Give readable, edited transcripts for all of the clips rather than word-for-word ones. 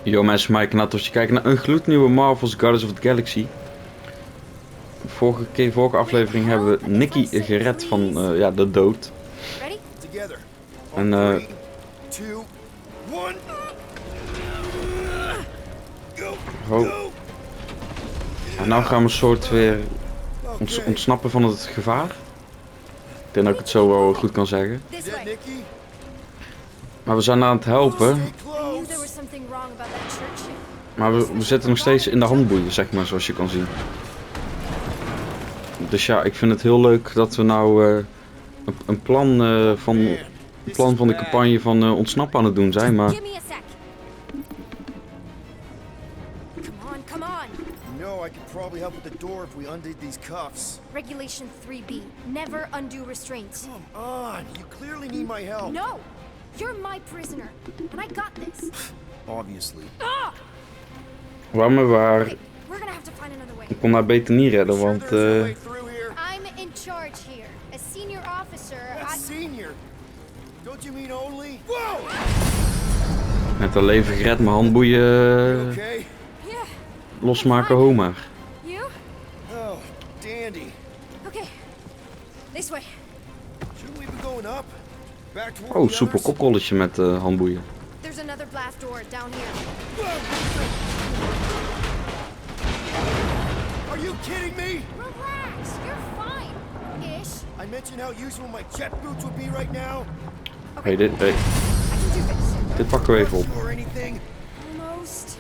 Yo mensen, Mike en als je kijkt naar een gloednieuwe Marvel's Guardians of the Galaxy. Vorige aflevering hebben we Nikki gered van ja, de dood. En en nou gaan we een soort weer ontsnappen van het gevaar. Ik denk dat ik het zo wel goed kan zeggen. Maar we zijn aan het helpen. Maar we zitten nog steeds in de handboeien, zeg maar, zoals je kan zien. Dus ja, ik vind het heel leuk dat we nou een plan van de campagne van ontsnappen aan het doen zijn, maar... I could probably help with the door if we undid these cuffs. Regulation 3B. Never undo restraints. Come on, you clearly need my help. No! You're my prisoner, and I got this. Obviously. Waar me waar. Okay, we're gonna have to find another way. Ik kon haar beter niet redden, want I'm in charge here. As senior officer, Senior? Don't you mean only? Whoa! met haar leven gered, mijn handboeien Okay. losmaken, ho maar. You? Oh, dandy. Okay. This way. Shouldn't we be going up? Back to Oh, soepel kopkolletje met handboeien. There's another blast door down here. Are you kidding me? Relax, you're fine. Ish. I mentioned how useful my jet boots would be right now. Hey, I can do this. dit pakken we even op. Or anything. Almost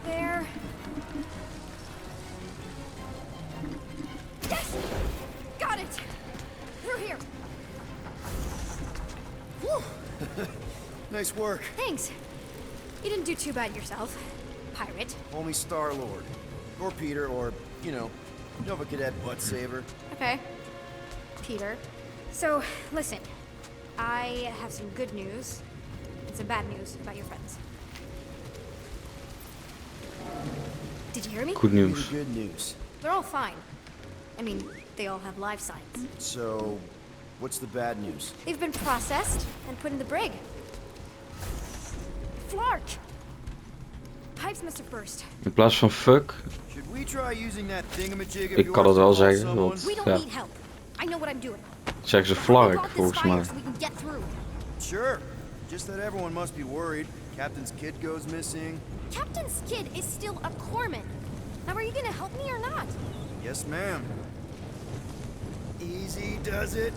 there. Yes! Got it! Through here. Nice work. Thanks. You didn't do too bad yourself, pirate. Only Star-Lord. Or Peter, or, you know, Nova Cadet butt saver. Okay. Peter. So, listen. I have some good news and some bad news about your friends. Did you hear me? Goed nieuws. Good news. They're all fine. I mean, they all have life signs. So, what's the bad news? They've been processed and put in the brig. Flark! Pipes must have burst. In plaats van fuck, Should we try using that thingamajig of ik kan yours het wel to call zeggen, someone? want We don't ja, need help. I know what I'm doing. zeggen ze We flark got this volgens fire mij. so we can get through. Sure. Just that everyone must be worried. Captain's kid goes missing. Captain's kid is still a corpsman. Now, are you gonna help me or not? Yes, ma'am. Easy does it.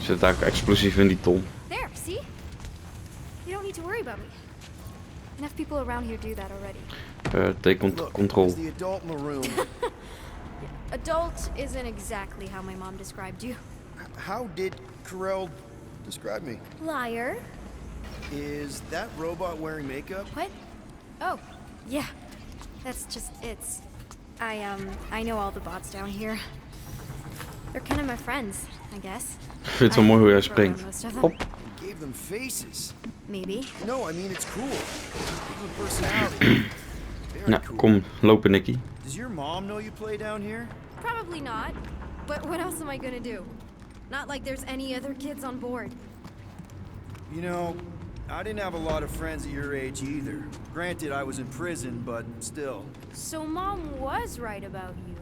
Zit daar ook explosief in die ton. There, see? You don't need to worry about me. Enough people around here do that already. Take Look, control. it's the adult in the room. Adult isn't exactly how my mom described you. How did Carell describe me? Liar. Is that robot wearing makeup? What? Oh, yeah. That's just it's. I know all the bots down here. They're kind of my friends, I guess. Ik vind het zo mooi hoe hij I grew up springt. on most of them. Hop. You gave them faces. Maybe. No, I mean it's cool. Give them personality. Very Nou, cool. kom, lopen Nicky. Does your mom know you play down here? Probably not. But what else am I gonna do? Not like there's any other kids on board. You know, I didn't have a lot of friends at your age either. Granted, I was in prison, but still. So mom was right about you.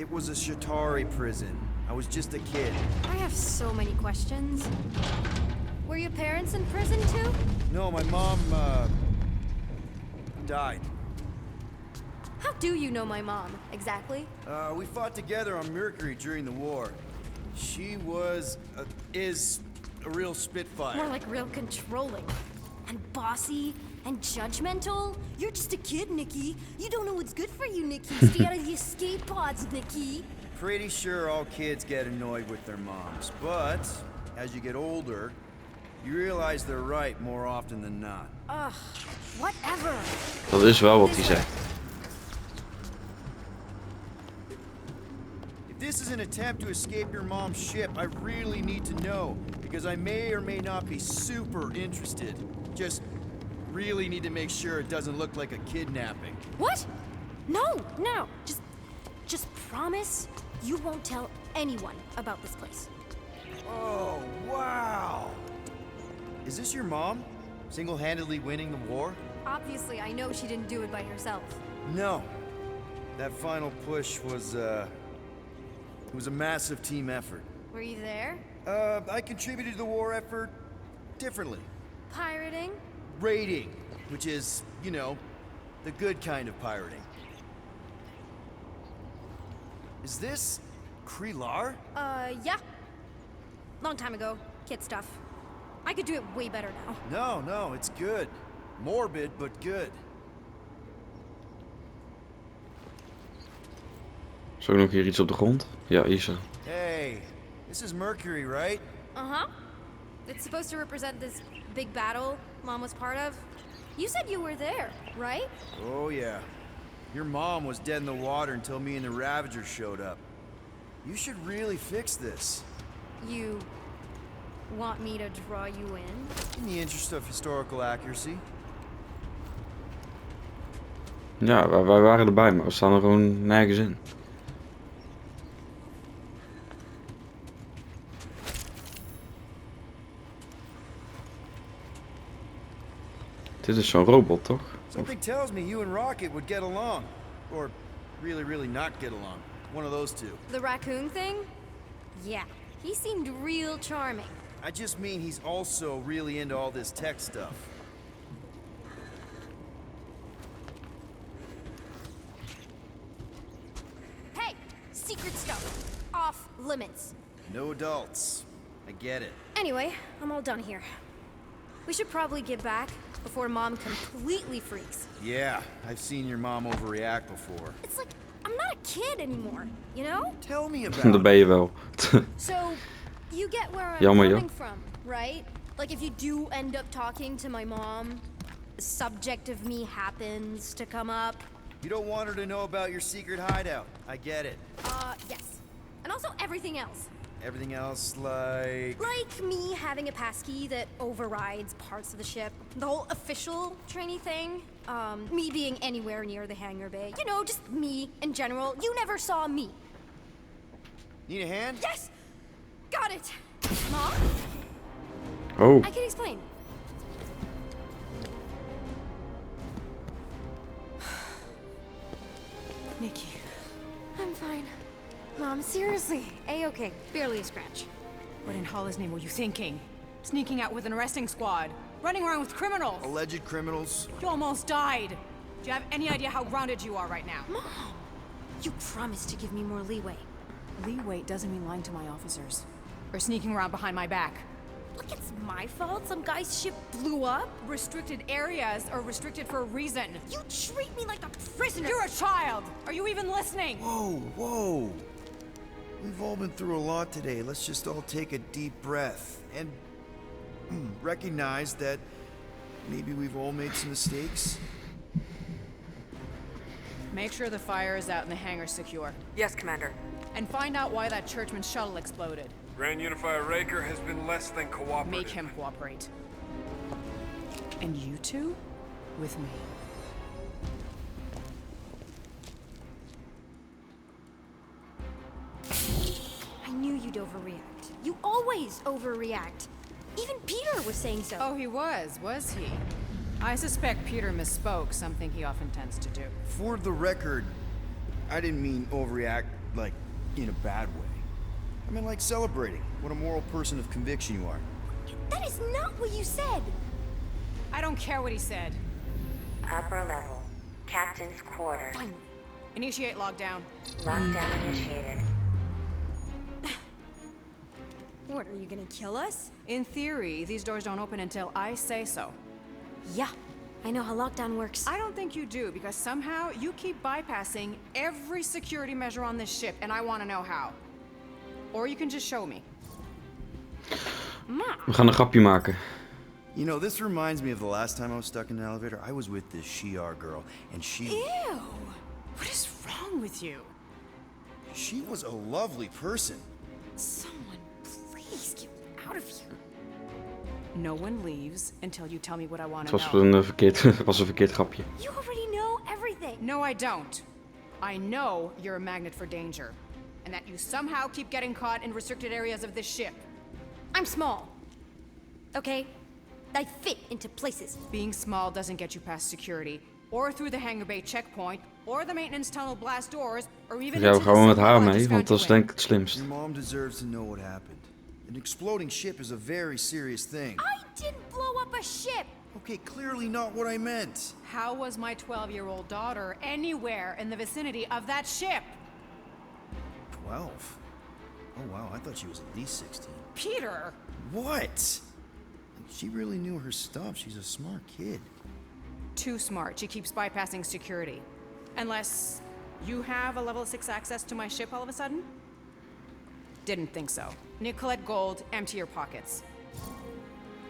It was a Shatari prison. I was just a kid. I have so many questions. Were your parents in prison too? No, my mom, died. How do you know my mom, exactly? We fought together on Mercury during the war. She was, is a real spitfire. More like real controlling. And bossy and judgmental. You're just a kid, Nikki. You don't know what's good for you, Nikki. Stay out of the escape pods, Nikki. Pretty sure all kids get annoyed with their moms, but as you get older, you realize they're right more often than not. Ugh, whatever. Dat is wel wat hij zegt. If this is an attempt to escape your mom's ship, I really need to know, because I may or may not be super interested. Just really need to make sure it doesn't look like a kidnapping. What? No. Just promise you won't tell anyone about this place. Oh, wow! Is this your mom? Single-handedly winning the war? Obviously, I know she didn't do it by herself. No. That final push was, it was a massive team effort. Were you there? I contributed to the war effort differently. Pirating? Raiding, which is, you know, the good kind of pirating. Is this Krelar? Yeah. Long time ago. Kid stuff. I could do it way better now. No, it's good. Morbid, but good. Is er ook nog hier iets op de grond? Ja, is er. Hey, this is Mercury, right? Uh-huh. It's supposed to represent this big battle Mom was part of. You said you were there, right? Oh, yeah. Your mom was dead in the water until me and the Ravagers showed up. You should really fix this. You want me to draw you in? In the interest of historical accuracy. Ja, wij waren erbij, maar we staan er gewoon nergens in. Dit is zo'n robot, toch? Something tells me you and Rocket would get along. Or really not get along. One of those two. The raccoon thing? Yeah. He seemed real charming. I just mean he's also really into all this tech stuff. Hey! Secret stuff. Off limits. No adults. I get it. Anyway, I'm all done here. We should probably get back before Mom completely freaks. Yeah, I've seen your mom overreact before. It's like, I'm not a kid anymore, you know? Tell me about Dat it. ben je wel. So, you get where I'm Jammer, coming joh. from, right? Like if you do end up talking to my mom, the subject of me happens to come up. You don't want her to know about your secret hideout. I get it. Yes. And also everything else. Everything else, like... Like me having a passkey that overrides parts of the ship. The whole official trainee thing. Me being anywhere near the hangar bay. You know, just me in general. You never saw me. Need a hand? Yes! Got it! Mom? Oh, I can explain. Nikki, I'm fine. Mom, seriously. A-okay. Barely a scratch. what in Allah's name were you thinking? Sneaking out with an arresting squad? Running around with criminals? Alleged criminals? You almost died! Do you have any idea how grounded you are right now? Mom! You promised to give me more leeway. Leeway doesn't mean lying to my officers. Or sneaking around behind my back. Look, it's my fault some guy's ship blew up. Restricted areas are restricted for a reason. You treat me like a prisoner. You're a child! Are you even listening? Whoa. We've all been through a lot today. Let's just all take a deep breath and recognize that maybe we've all made some mistakes. Make sure the fire is out and the hangar secure. Yes, Commander. And find out why that churchman's shuttle exploded. Grand Unifier Raker has been less than cooperative. Make him cooperate. And you two? With me. I knew you'd overreact. You always overreact. Even Peter was saying so. Oh, he was he? I suspect Peter misspoke, something he often tends to do. For the record, I didn't mean overreact, like, in a bad way. I mean, like celebrating what a moral person of conviction you are. That is not what you said. I don't care what he said. Upper level. Captain's quarters. Finally. Initiate lockdown. Lockdown initiated. What, are you gonna kill us? In theory, these doors don't open until I say so. Yeah, I know how lockdown works. I don't think you do, because somehow you keep bypassing every security measure on this ship, and I want to know how. Or you can just show me. we gaan een grapje maken. You know, this reminds me of the last time I was stuck in an elevator. I was with this Shi'ar girl, and she What is wrong with you? was a lovely person. Someone, please get me out of here. No one leaves until you tell me what I want Het to was know. was een verkeerd grapje. You already know everything. No, I don't. I know you're a magnet for danger, and that you somehow keep getting caught in restricted areas of this ship. I'm small. Okay? I fit into places. Being small doesn't get you past security, or through the hangar bay checkpoint, or the maintenance tunnel blast doors, or even Gaan we into the gewoon met cell haar I mee, just want found dat is you in. denk ik het slimst. Your mom deserves to know what happened. An exploding ship is a very serious thing. I didn't blow up a ship. Okay, clearly not what I meant. How was my 12-year-old daughter anywhere in the vicinity of that ship? 12? Oh wow, I thought she was at least 16. Peter! What? She really knew her stuff. She's a smart kid. Too smart. She keeps bypassing security. Unless you have a level 6 access to my ship all of a sudden? Didn't think so. Nicolette Gold, empty your pockets.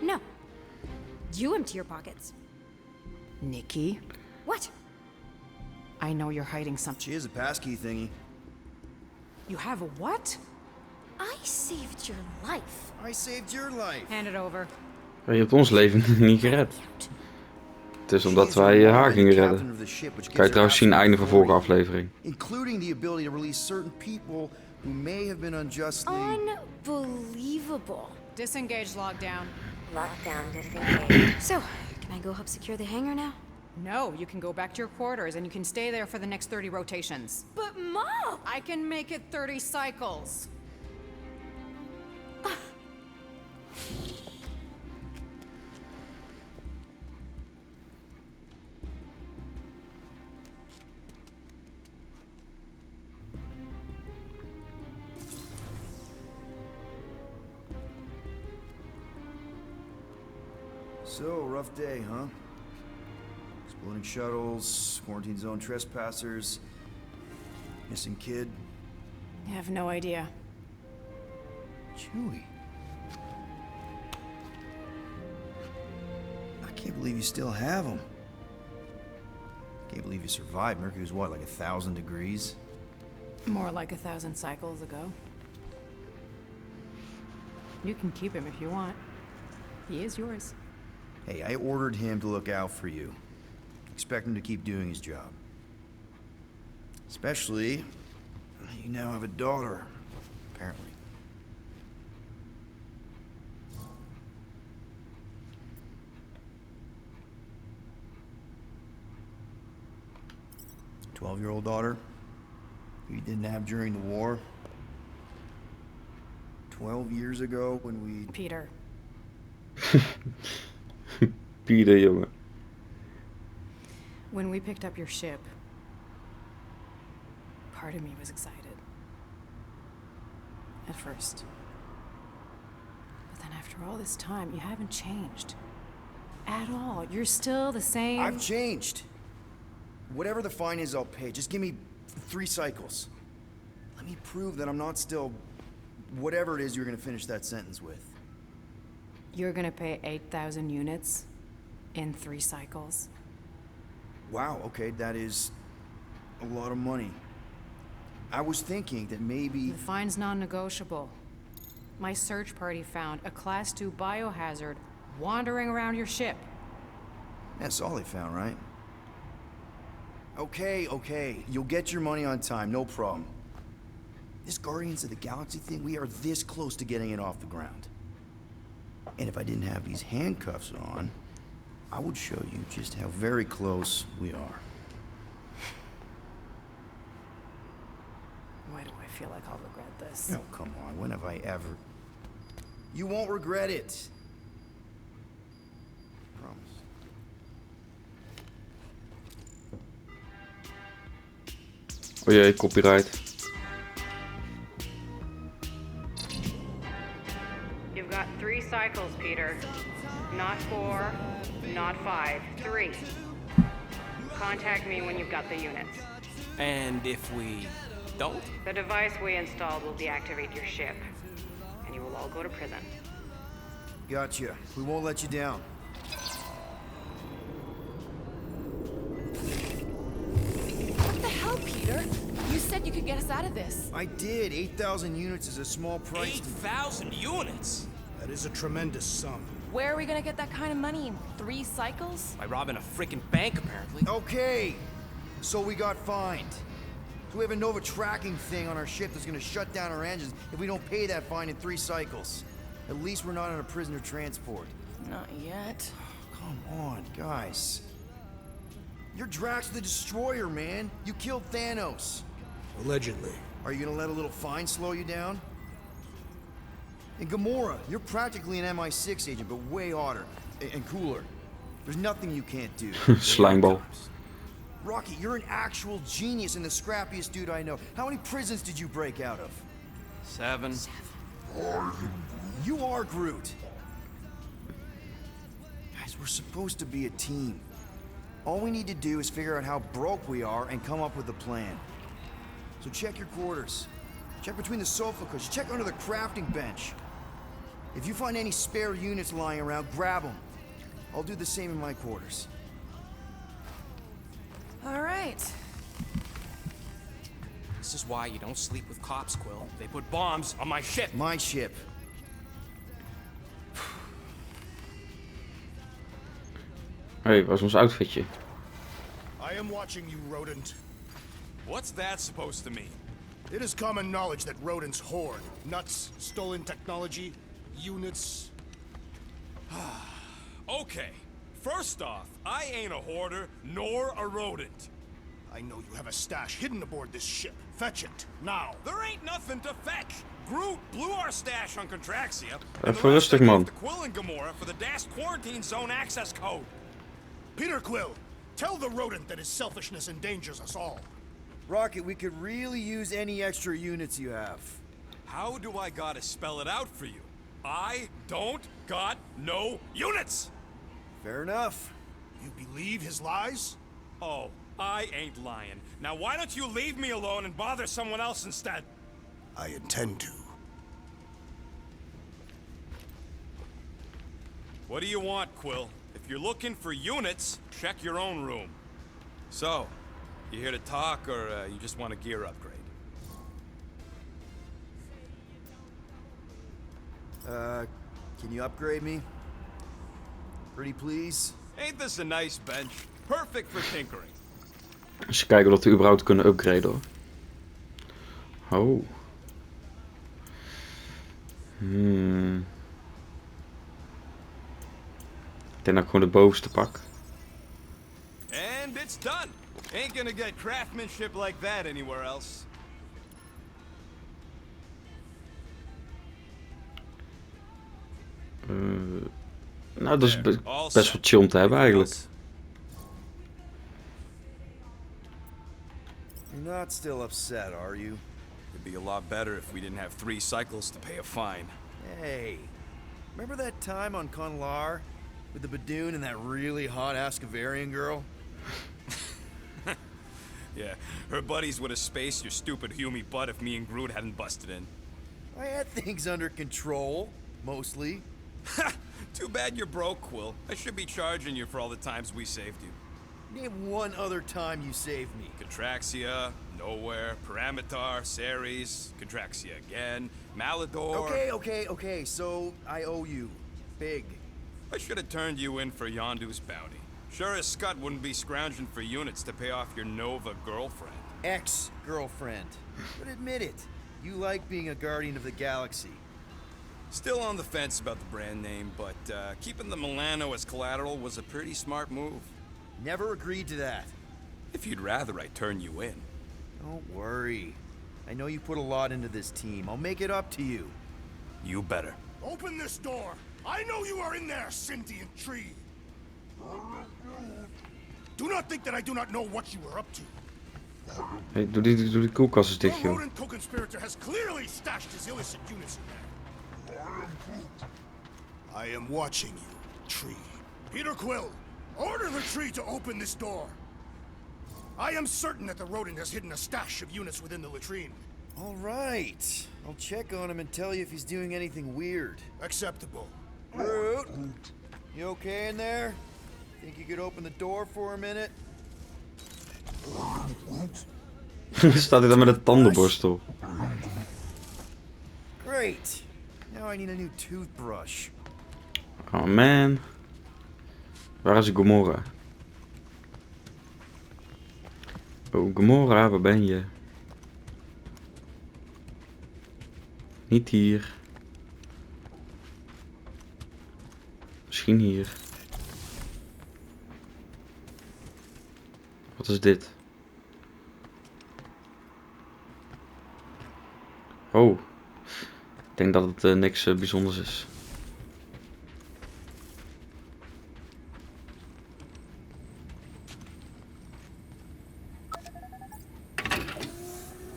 No. You empty your pockets. Nikki, What? I know you're hiding something. She is a passkey thingy. You have a what? I saved your life. I saved your life. Hand it over. Je hebt ons leven niet gered. Het is omdat wij haar gingen redden. Kan je trouwens zien, einde van vorige aflevering. Including the ability to release certain people who may have been unjustly... Unbelievable. Disengage lockdown. Lockdown disengaged. So, can I go help secure the hangar now? No, you can go back to your quarters and you can stay there for the next 30 rotations. But Mom! I can make it 30 cycles. So, rough day, huh? Exploding shuttles, quarantine zone trespassers, missing kid. I have no idea. Chewie. I can't believe you still have him. Can't believe you survived. Mercury was what, like 1,000 degrees? More like 1,000 cycles ago. You can keep him if you want. He is yours. Hey, I ordered him to look out for you. Expect him to keep doing his job. Especially, you now have a daughter, apparently. "12-year-old daughter, who you didn't have during the war. 12 years ago when we... Peter. Pieter, jongen. When we picked up your ship, part of me was excited. At first. But then after all this time, you haven't changed. At all. You're still the same. I've changed. Whatever the fine is, I'll pay. Just give me 3 cycles. Let me prove that I'm not still... whatever it is you're gonna finish that sentence with. You're gonna pay 8,000 units in 3 cycles. Wow, okay, that is a lot of money. I was thinking that maybe... The fine's non-negotiable. My search party found a Class 2 biohazard wandering around your ship. That's all they found, right? Okay, you'll get your money on time, no problem. This Guardians of the Galaxy thing, we are this close to getting it off the ground. And if I didn't have these handcuffs on, I would show you just how very close we are. Why do I feel like I'll regret this? No, come on, when have I ever... You won't regret it. Promise. Oh jee, copyright. You've got 3 cycles, Peter. Not 4, not 5, 3. Contact me when you've got the units. And if we don't? The device we installed will deactivate your ship, and you will all go to prison. Gotcha. We won't let you down. What the hell, Peter? You said you could get us out of this. I did. 8,000 units is a small price. 8,000 units? That is a tremendous sum. Where are we gonna get that kind of money in 3 cycles? By robbing a freaking bank, apparently. Okay, so we got fined. So we have a Nova tracking thing on our ship that's gonna shut down our engines if we don't pay that fine in 3 cycles. At least we're not on a prisoner transport. Not yet. Come on, guys. You're Drax the Destroyer, man. You killed Thanos. Allegedly. Are you gonna let a little fine slow you down? And Gamora, you're practically an MI6 agent, but way hotter and cooler. There's nothing you can't do. Slijmbal. Rocky, you're an actual genius and the scrappiest dude I know. How many prisons did you break out of? 7. You are Groot. Guys, we're supposed to be a team. All we need to do is figure out how broke we are and come up with a plan. So check your quarters. Check between the sofa cushions. Check under the crafting bench. If you find any spare units lying around, grab them. I'll do the same in my quarters. All right. This is why you don't sleep with cops, Quill. They put bombs on my ship. My ship. Hé, waar is ons outfitje? I am watching you, rodent. What's that supposed to mean? It is common knowledge that rodents hoard nuts, stolen technology, units. Okay, first off, I ain't a hoarder nor a rodent. I know you have a stash hidden aboard this ship. Fetch it, now. There ain't nothing to fetch. Groot blew our stash on Contraxia. Even rustig, man. The Quill and Gamora for the dash quarantine zone access code. Peter Quill, tell the rodent that his selfishness endangers us all. Rocket, we could really use any extra units you have. How do I gotta spell it out for you? I don't got no units! Fair enough. You believe his lies? Oh, I ain't lying. Now why don't you leave me alone and bother someone else instead? I intend to. What do you want, Quill? If you're looking for units, check your own room. So, you here to talk, or you just want a gear upgrade? Can you upgrade me? Pretty please? Ain't this a nice bench? Perfect for tinkering. Eens kijken of we überhaupt kunnen upgraden hoor. Oh. Ik denk dat ik gewoon de bovenste pak. And it's done. Ain't gonna get craftsmanship like that anywhere else. Nou, dat is best wel chill om te hebben eigenlijk. You're not still upset, are you? It'd be a lot better if we didn't have 3 cycles to pay a fine. Hey, remember that time on Conlar with the Badoon and that really hot Ascavarian girl? Yeah, her buddies would have spaced your stupid Humy butt if me and Groot hadn't busted in. I had things under control, mostly. Ha! Too bad you're broke, Quill. I should be charging you for all the times we saved you. Name one other time you saved me. Contraxia, Nowhere, Paramitar, Ceres, Contraxia again, Malador... Okay, so I owe you. Big. I should have turned you in for Yondu's bounty. Sure as Scott wouldn't be scrounging for units to pay off your Nova girlfriend. Ex-girlfriend. But admit it, you like being a guardian of the galaxy. Still on the fence about the brand name, but keeping the Milano as collateral was a pretty smart move. Never agreed to that. If you'd rather I turn you in. Don't worry. I know you put a lot into this team. I'll make it up to you. You better. Open this door! I know you are in there, sentient tree! Do not think that I do not know what you are up to. Hey, doe die koelkast eens dicht, The joh. rodent co-conspirator has clearly stashed his illicit units in there. I am watching you, tree. Peter Quill, order the tree to open this door. I am certain that the rodent has hidden a stash of units within the latrine. All right. I'll check on him and tell you if he's doing anything weird. Acceptable. Groot, you okay in there? Think you could open the door for a minute? Staat hij daar met een tandenborstel? Great. Now I need a new toothbrush. Oh man. Waar is Gamora? Oh Gamora, waar ben je? Niet hier. Misschien hier. Wat is dit? Oh. Ik denk dat het niks bijzonders is.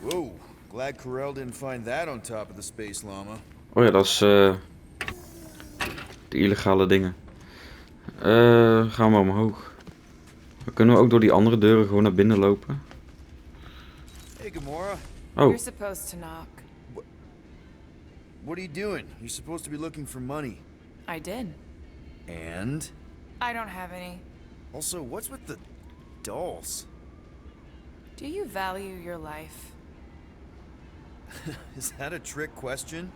Whoa, glad Corel didn't find that on top of the space llama. Oh ja, dat is de illegale dingen. Gaan we omhoog. Dan kunnen we ook door die andere deuren gewoon naar binnen lopen. Hey, Gamora. Oh, You're supposed to knock. What are you doing? You're supposed to be looking for money. I did. And? I don't have any. Also, what's with the dolls? Do you value your life? Is that a trick question?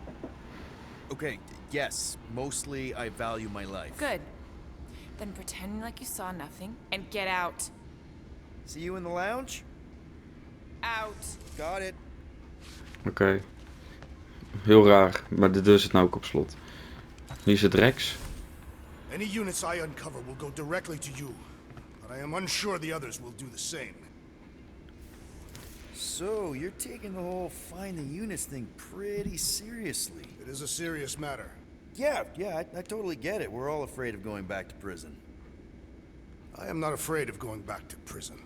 Okay, yes, mostly I value my life. Good. Then pretend like you saw nothing and get out. See you in the lounge? Out. Got it. oké. Heel raar, maar de deur zit nou ook op slot. Hier zit Rex. Any units I uncover will go directly to you, but I am unsure the others will do the same. So, you're taking the whole find the units thing pretty seriously. It is a serious matter. Yeah, I totally get it. We're all afraid of going back to prison. I am not afraid of going back to prison.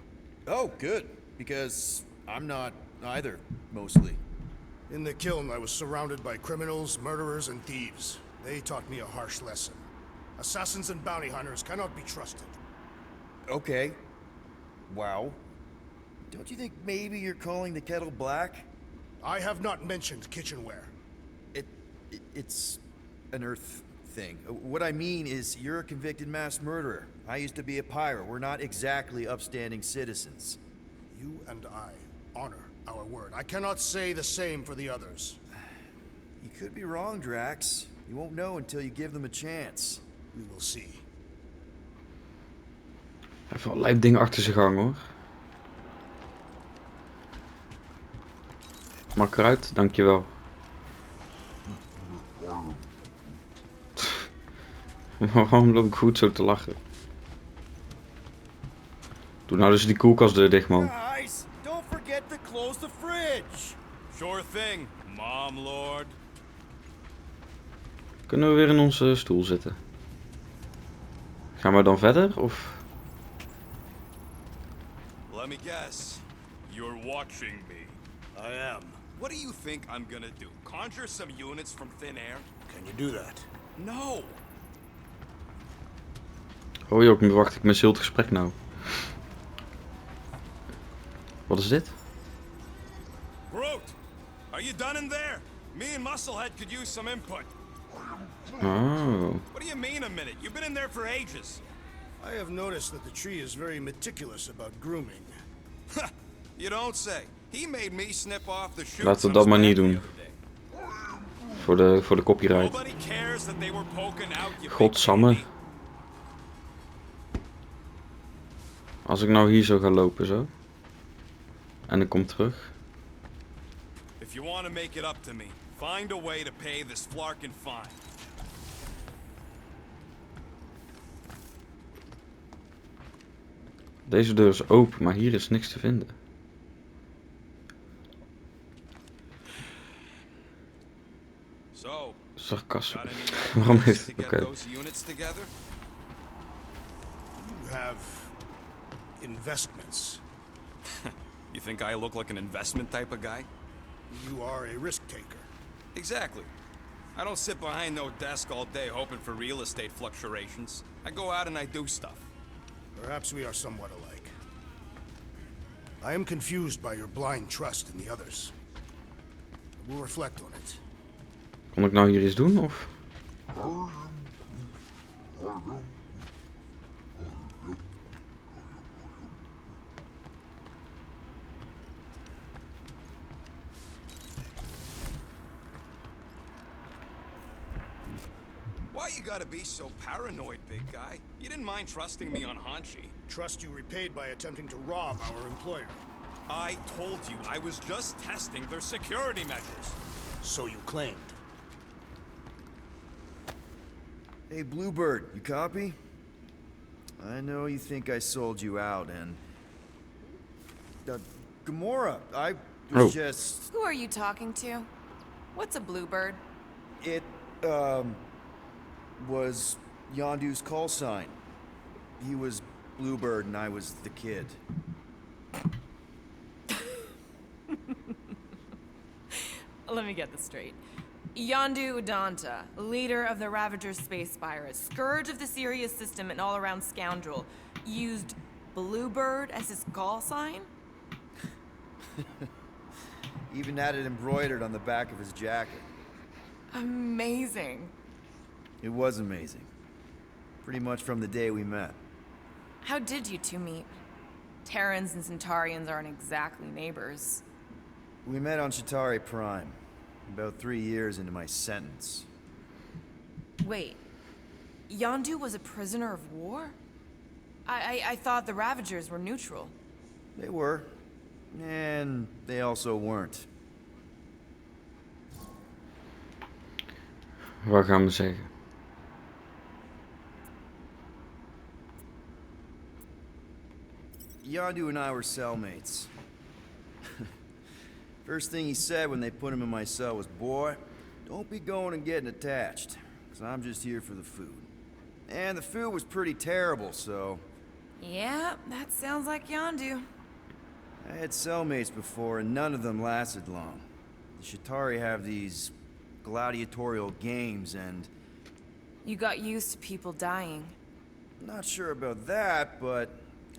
Oh, good. Because I'm not either, mostly. In the kiln, I was surrounded by criminals, murderers, and thieves. They taught me a harsh lesson. Assassins and bounty hunters cannot be trusted. Okay. Wow. Don't you think maybe you're calling the kettle black? I have not mentioned kitchenware. It's an Earth thing. What I mean is, you're a convicted mass murderer. I used to be a pirate. We're not exactly upstanding citizens. You and I honor our word. I cannot say the same for the others. You could be wrong, Drax. You won't know until you give them a chance. We will see. Hij heeft wel lijp dingen achter zijn gang hoor. Mag ik eruit? Dankjewel. Waarom loop ik goed zo te lachen? Doe nou dus die koelkastdeur dicht, man. Guys, don't forget to close the fridge. Sure thing, Mom Lord. Kunnen we weer in onze stoel zitten? Gaan we dan verder, of? Let me guess. You're watching me. I am. What do you think I'm gonna do? Conjure some units from thin air? Can you do that? No. Oh joh, nu wacht ik mijn zilt gesprek nou. Wat is dit? Groot, are you done in there? Me and Musclehead could use some input. Oh. What do you mean a minute? You've been in there for ages. I have noticed that the tree is very meticulous about grooming. You don't say. He made me snip off the shoots. Laten we dat maar niet doen. Voor de copyright. Nobody cares that they were poking out, you Godsamme. big baby. Als ik nou hier zo ga lopen zo. En ik kom terug. If you want to make it up to me, find a way to pay this flarkin' fine. Deze deur is open, maar hier is niks te vinden. So, Sarcasme. got any Waarom ideas heeft to het? get Oké. those units together? You have investments. You think I look like an investment type of guy? You are a risk taker. Exactly. I don't sit behind no desk all day hoping for real estate fluctuations. I go out and I do stuff. Perhaps we are somewhat alike. I am confused by your blind trust in the others. We'll reflect on it. Kon ik nou hier iets doen, of? Why you gotta be so paranoid, big guy? You didn't mind trusting me on Hanshi. Trust you repaid by attempting to rob our employer. I told you I was just testing their security measures. So you claimed. Hey, Bluebird, you copy? I know you think I sold you out, and... Gamora, I was Oh. just... Who are you talking to? What's a bluebird? It, was Yondu's call sign. He was Bluebird and I was the kid. Let me get this straight. Yondu Udonta, leader of the Ravager's space virus, scourge of the Sirius system and all-around scoundrel, used Bluebird as his call sign? Even had it embroidered on the back of his jacket. Amazing. It was amazing. Pretty much from the day we met. How did you two meet? Terrans and Centaurians aren't exactly neighbors. We met on Chitauri Prime, about 3 years into my sentence. Wait, Yondu was a prisoner of war? I thought the Ravagers were neutral. They were, and they also weren't. Wat gaan we zeggen? Yondu and I were cellmates. First thing he said when they put him in my cell was, "Boy, don't be going and getting attached, because I'm just here for the food." And the food was pretty terrible, so... Yeah, that sounds like Yondu. I had cellmates before, and none of them lasted long. The Chitauri have these gladiatorial games, and... You got used to people dying. Not sure about that, but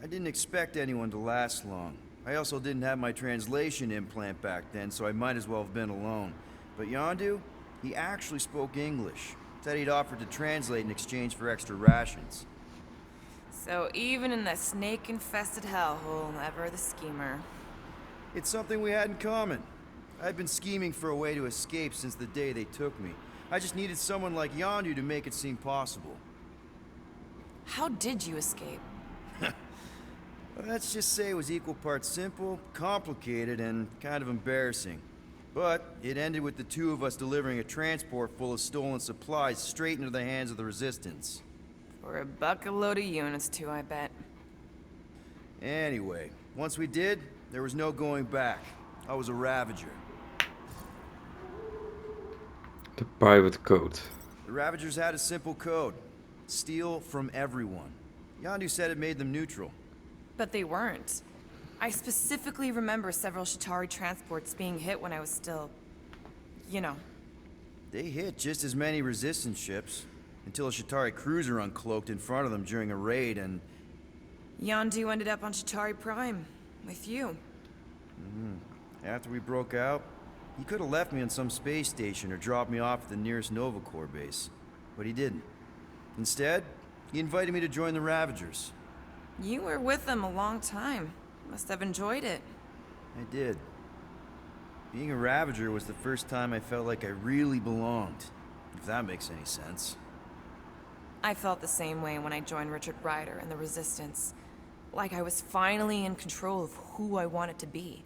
I didn't expect anyone to last long. I also didn't have my translation implant back then, so I might as well have been alone. But Yondu, he actually spoke English. Said he'd offered to translate in exchange for extra rations. So even in the snake-infested hellhole, ever the schemer. It's something we had in common. I'd been scheming for a way to escape since the day they took me. I just needed someone like Yondu to make it seem possible. How did you escape? Let's just say it was equal parts simple, complicated, and kind of embarrassing. But it ended with the two of us delivering a transport full of stolen supplies straight into the hands of the Resistance. For a bucket-load of units, too, I bet. Anyway, once we did, there was no going back. I was a Ravager. De private code. The Ravagers had a simple code. Steal from everyone. Yondu said it made them neutral. But they weren't. I specifically remember several Chitauri transports being hit when I was still... you know. They hit just as many Resistance ships, until a Chitauri cruiser uncloaked in front of them during a raid, and... Yondu ended up on Chitauri Prime, with you. After we broke out, he could have left me on some space station or dropped me off at the nearest Nova Corps base. But he didn't. Instead, he invited me to join the Ravagers. You were with them a long time. Must have enjoyed it. I did. Being a Ravager was the first time I felt like I really belonged, if that makes any sense. I felt the same way when I joined Richard Ryder and the Resistance. Like I was finally in control of who I wanted to be.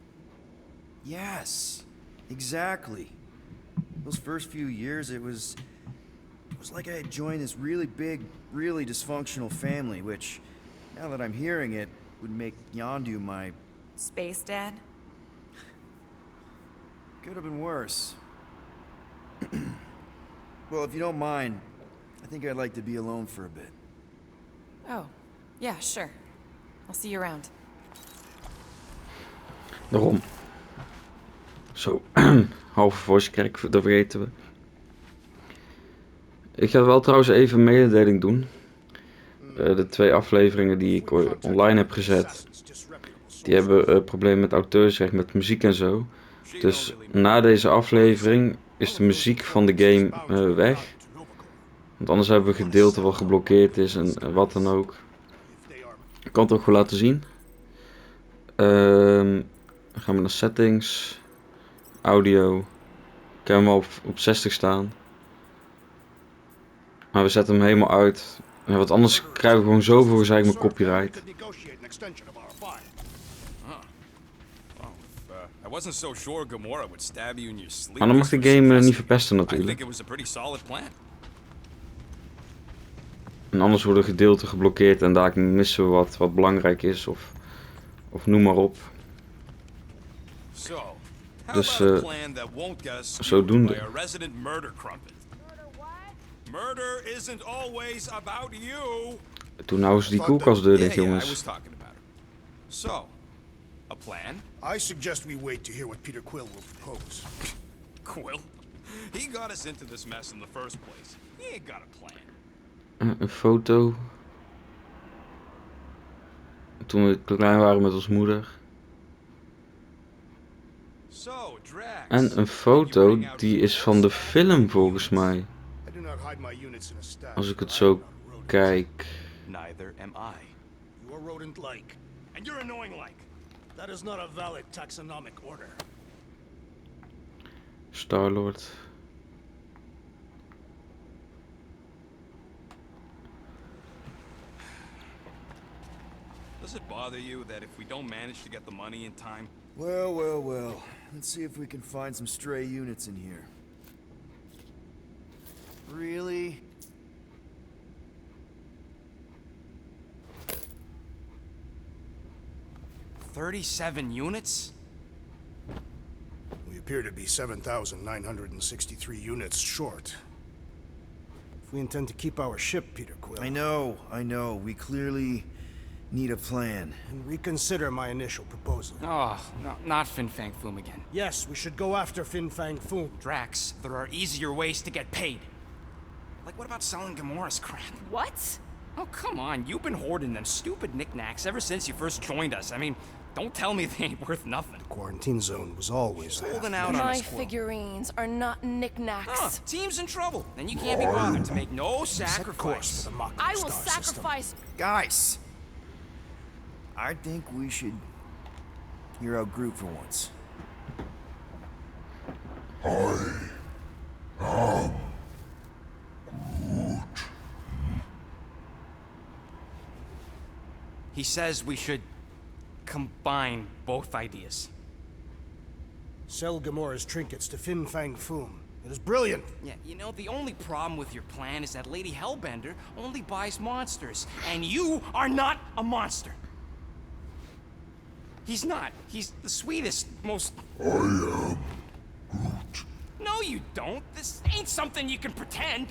Yes, exactly. Those first few years, it was like I had joined this really big, really dysfunctional family, which, now that I'm hearing it, would make Yondu my... Space Dad? Could have been worse. Well, if you don't mind, I think I'd like to be alone for a bit. Oh, yeah, sure. I'll see you around. Daarom. Zo, halve voice crack, dat vergeten we. Ik ga wel trouwens even een mededeling doen. De 2 afleveringen die ik online heb gezet, die hebben problemen met auteursrecht, met muziek en zo. Dus na deze aflevering is de muziek van de game weg. Want anders hebben we gedeelte wat geblokkeerd is en wat dan ook. Ik kan het ook gewoon laten zien. Dan gaan we naar settings. Audio. Ik heb hem al op 60 staan. Maar we zetten hem helemaal uit. Ja, want anders krijgen we gewoon zoveel gezeik met copyright. I wasn't so sure Gamora would stab you in your sleep. Maar dan mag de game niet verpesten I natuurlijk. think it was a pretty solid plan. En anders worden gedeelten geblokkeerd en daar missen we wat belangrijk is of noem maar op. So, how Dus about a plan that won't get us zodoende. by a resident murder crumpet? Murder isn't always about you. Toen nou ze die koelkastdeur dicht, I was jongens. talking about her. So, a plan? I suggest we wait to hear what Peter Quill will propose. Quill? He got us into this mess in the first place. He ain't got a plan. Een foto. Toen we klein waren met ons moeder. So, Drax. En een foto die is van de film volgens mij. I do not hide my units in a stash. Als ik het zo kijk. Neither am I. You are rodent-like. And you're annoying-like. That is not a valid taxonomic order. Star-Lord. Does it bother you that if we don't manage to get the money in time? Well, well, well. Let's see if we can find some stray units in here. Really? $37 units? We appear to be 7,963 units short. If we intend to keep our ship, Peter Quill, I know. We clearly need a plan. and reconsider my initial proposal. Oh, no, not Fin Fang Foom again. Yes, we should go after Fin Fang Foom. Drax, there are easier ways to get paid. Like, what about selling Gamora's crap? What? Oh, come on, you've been hoarding them stupid knickknacks ever since you first joined us. I mean, don't tell me they ain't worth nothing. Quarantine zone was always Holding out on My us, Quill. figurines are not knickknacks. Huh, team's in trouble. Then you can't be bothered to make no Set course sacrifice. for the Mako I will star system. sacrifice. Guys! I think we should hear out Groot for once. He says we should combine both ideas. Sell Gamora's trinkets to Fin Fang Foom. It is brilliant. Yeah, you know, the only problem with your plan is that Lady Hellbender only buys monsters, and you are not a monster. He's not. He's the sweetest, most... I am Groot. No, you don't. This ain't something you can pretend.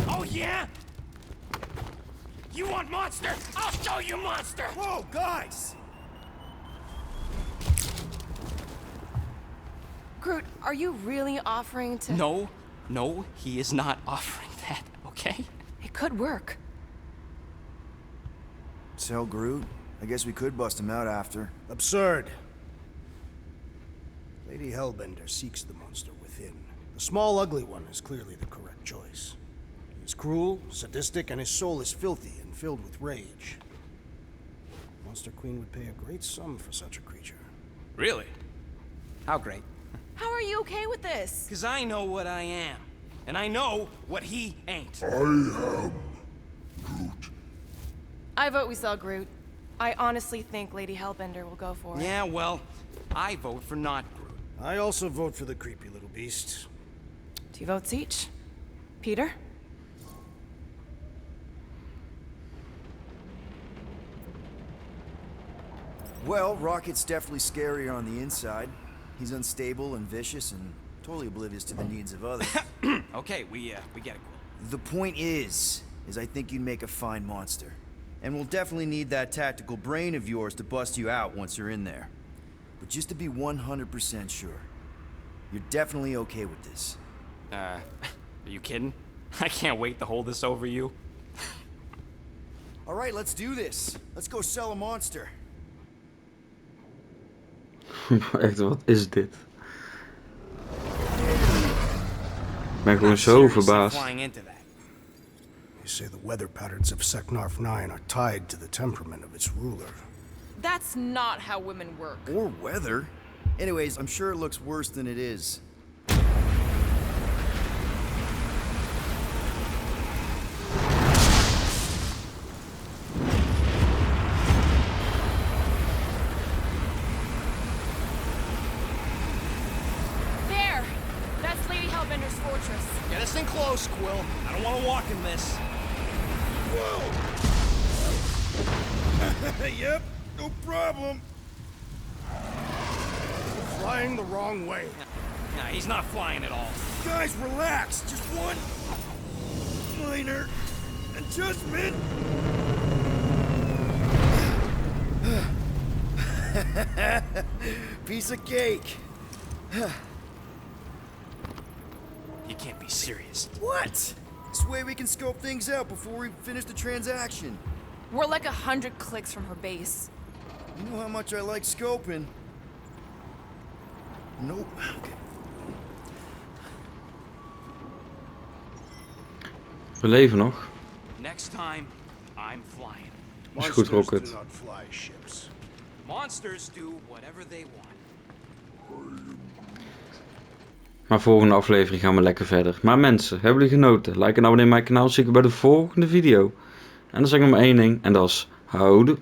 Oh, yeah? You want monster? I'll show you monster! Whoa, guys! Groot, are you really offering to... No, he is not offering that, okay? It could work. Sell Groot? I guess we could bust him out after. Absurd. Lady Hellbender seeks the monster within. The small, ugly one is clearly the correct choice. He is cruel, sadistic, and his soul is filthy and filled with rage. Monster Queen would pay a great sum for such a creature. Really? How great? How are you okay with this? Because I know what I am. And I know what he ain't. I vote we sell Groot. I honestly think Lady Hellbender will go for it. Yeah, well, I vote for not Groot. I also vote for the creepy little beast. 2 votes each. Peter? Well, Rocket's definitely scarier on the inside. He's unstable and vicious and totally oblivious to the needs of others. Okay, we get it, Quill. The point is I think you'd make a fine monster. And we'll definitely need that tactical brain of yours to bust you out once you're in there. But just to be 100% sure, you're definitely okay with this. Are you kidding? I can't wait to hold this over you. All right, let's do this. Let's go sell a monster. Echt, wat is dit? Ik ben gewoon zo verbaasd. Flying into that. They say the weather patterns of Seknarf 9 are tied to the temperament of its ruler. That's not how women work. Or weather. Anyways, I'm sure it looks worse than it is. There! That's Lady Hellbender's fortress. Get us in close, Quill. I don't want to walk in this. Whoa! Yep, no problem. We're flying the wrong way. Nah, he's not flying at all. Guys, relax. Just one minor adjustment. Piece of cake. You can't be serious. What? This way we can scope things out before we finish the transaction. We're like 100 clicks from her base. You know how much I like scoping. Nope. Okay. We leven nog. Next time, I'm flying. Is goed, Rocket. Do not fly ships. Monsters do whatever they want. Maar volgende aflevering gaan we lekker verder. Maar mensen, hebben jullie genoten? Like en abonneer mijn kanaal. Zie ik je bij de volgende video. En dan zeg ik nog maar één ding. En dat is houden.